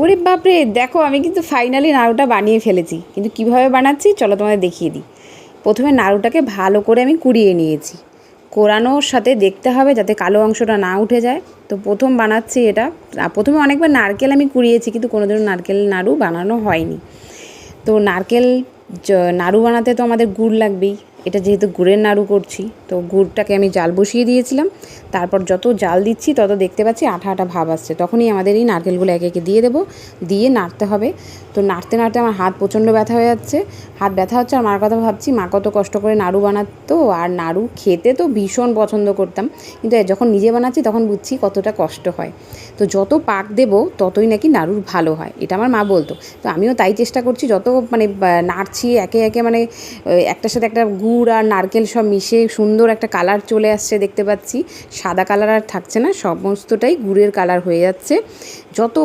ওরে বাপরে, দেখো আমি কিন্তু ফাইনালি নাড়ুটা বানিয়ে ফেলেছি। কিন্তু কিভাবে বানাচ্ছি চলো তোমাদের দেখিয়ে দিই। প্রথমে নাড়ুটাকে ভালো করে আমি কুড়িয়ে নিয়েছি। কোরানোর সাথে দেখতে হবে যাতে কালো অংশটা না উঠে যায়। তো প্রথম বানাচ্ছি এটা। প্রথমে অনেকবার নারকেল আমি কুড়িয়েছি, কিন্তু কোনোদিনও নারকেল নাড়ু বানানো হয়নি। তো নারকেল নাড়ু বানাতে তো আমাদের গুড় লাগবেই। এটা যেহেতু গুড়ের নাড়ু করছি, তো গুড়টাকে আমি জাল বসিয়ে দিয়েছিলাম। তারপর যত জাল দিচ্ছি তত দেখতে পাচ্ছি আঠা আঠা ভাব আসছে। তখনই আমাদের এই নারকেলগুলো একে একে দিয়ে দেবো, দিয়ে নাড়তে হবে। তো নাড়তে নাড়তে আমার হাত প্রচণ্ড ব্যথা হয়ে যাচ্ছে। হাত ব্যথা হচ্ছে, আর মার কথা ভাবছি, মা কত কষ্ট করে নাড়ু বানাতো, আর নাড়ু খেতে তো ভীষণ পছন্দ করতাম। কিন্তু যখন নিজে বানাচ্ছি তখন বুঝছি কতটা কষ্ট হয়। তো যত পাক দেবো ততই নাকি নাড়ুর ভালো হয়, এটা আমার মা বলতো। তো আমিও তাই চেষ্টা করছি, যত মানে নাড়ছি একে একে, মানে একটার সাথে একটা গুড় আর নারকেল সব মিশে সুন্দর একটা কালার চলে আসছে দেখতে পাচ্ছি। সাদা কালার আর থাকছে না, সমস্তটাই গুড়ের কালার হয়ে যাচ্ছে। যত